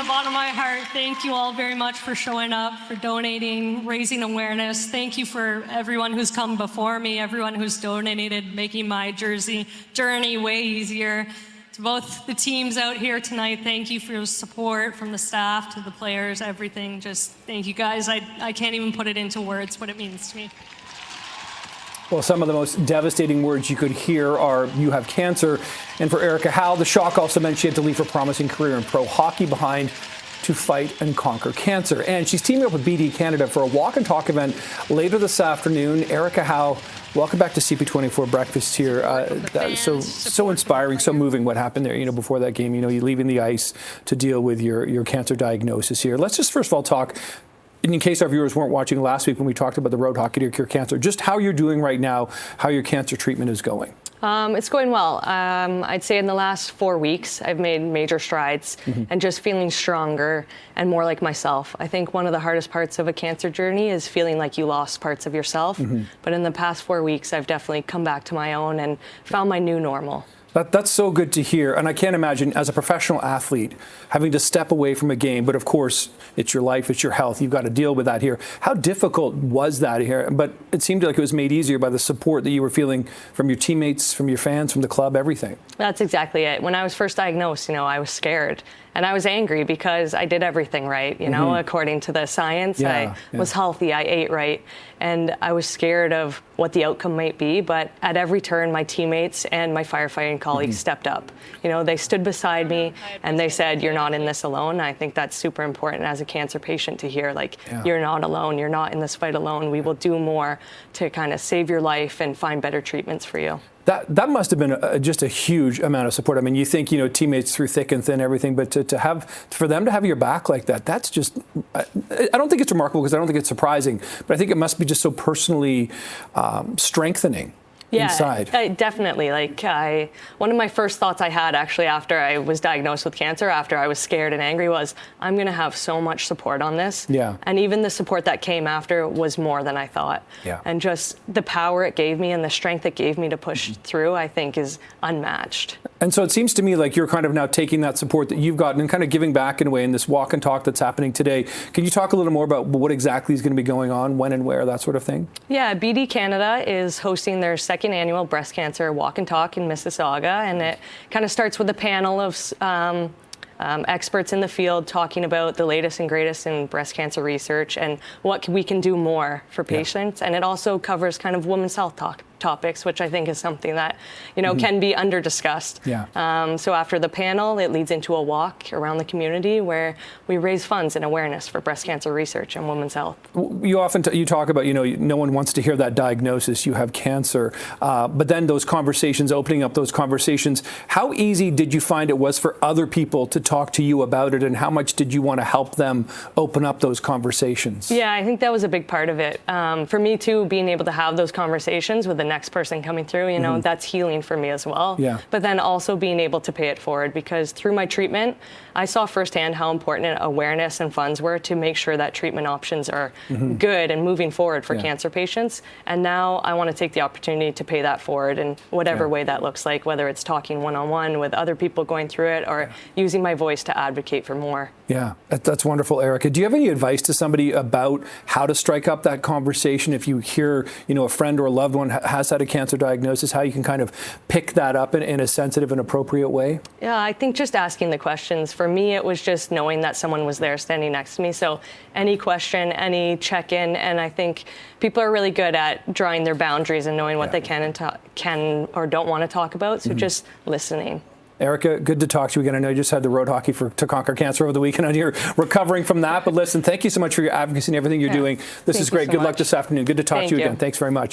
the bottom of my heart, thank you all very much for showing up, for donating, raising awareness. Thank you for everyone who's come before me, everyone who's donated, making my journey way easier. To both the teams out here tonight, thank you for your support, from the staff to the players, everything. Just thank you guys. I can't even put it into words what it means to me. Well, some of the most devastating words you could hear are, "You have cancer." And for Erica Howe, the shock also meant she had to leave her promising career in pro hockey behind to fight and conquer cancer. And she's teaming up with BD Canada for a walk and talk event later this afternoon. Erica Howe, welcome back to CP24 Breakfast here. So inspiring, so moving what happened there, before that game, you leaving the ice to deal with your cancer diagnosis here. Let's just first of all talk, in case our viewers weren't watching last week when we talked about the road hockey to cure cancer, just how you're doing right now, how your cancer treatment is going. It's going well. I'd say in the last 4 weeks, I've made major strides and just feeling stronger and more like myself. I think one of the hardest parts of a cancer journey is feeling like you lost parts of yourself. But in the past 4 weeks, I've definitely come back to my own and found my new normal. That's so good to hear. And I can't imagine, as a professional athlete, having to step away from a game. But of course, it's your life, it's your health. You've got to deal with that here. How difficult was that here? But it seemed like it was made easier by the support that you were feeling from your teammates, from your fans, from the club, everything. That's exactly it. When I was first diagnosed, I was scared. And I was angry because I did everything right, according to the science. I was healthy, I ate right. And I was scared of what the outcome might be. But at every turn, my teammates and my firefighting colleagues stepped up. They stood beside me and they said, "You're not in this alone." I think that's super important as a cancer patient to hear, you're not alone. You're not in this fight alone. We will do more to kind of save your life and find better treatments for you. That must have been just a huge amount of support. I mean, you think, teammates through thick and thin, everything, but for them to have your back like that, that's just, I don't think it's remarkable because I don't think it's surprising, but I think it must be just so personally strengthening. Inside. Definitely. One of my first thoughts I had actually after I was diagnosed with cancer, after I was scared and angry, was I'm going to have so much support on this. Yeah. And even the support that came after was more than I thought. Yeah. And just the power it gave me and the strength it gave me to push through, I think, is unmatched. And so it seems to me like you're kind of now taking that support that you've gotten and kind of giving back in a way in this walk and talk that's happening today. Can you talk a little more about what exactly is going to be going on, when and where, that sort of thing? Yeah, BD Canada is hosting their second annual breast cancer walk and talk in Mississauga, and it kind of starts with a panel of experts in the field talking about the latest and greatest in breast cancer research and what we can do more for patients. And it also covers kind of women's health topics, which I think is something that, can be under discussed. Yeah. So after the panel, it leads into a walk around the community where we raise funds and awareness for breast cancer research and women's health. You often you talk about, no one wants to hear that diagnosis, you have cancer, but then those conversations, opening up those conversations, how easy did you find it was for other people to talk to you about it, and how much did you want to help them open up those conversations? Yeah, I think that was a big part of it. For me too, being able to have those conversations with the next person coming through, that's healing for me as well. Yeah. But then also being able to pay it forward, because through my treatment, I saw firsthand how important awareness and funds were to make sure that treatment options are good and moving forward for cancer patients. And now I want to take the opportunity to pay that forward in whatever way that looks like, whether it's talking one-on-one with other people going through it or using my voice to advocate for more. Yeah, that's wonderful, Erica. Do you have any advice to somebody about how to strike up that conversation if you hear, a friend or a loved one has had a cancer diagnosis, how you can kind of pick that up in a sensitive and appropriate way? Yeah, I think just asking the questions. For me, it was just knowing that someone was there standing next to me. So any question, any check-in, and I think people are really good at drawing their boundaries and knowing what they can or don't want to talk about. So just listening. Erica, good to talk to you again. I know you just had the road hockey to conquer cancer over the weekend, and you're recovering from that. But listen, thank you so much for your advocacy and everything you're doing. This is great. Good luck this afternoon. Good to talk to you again. Thanks very much.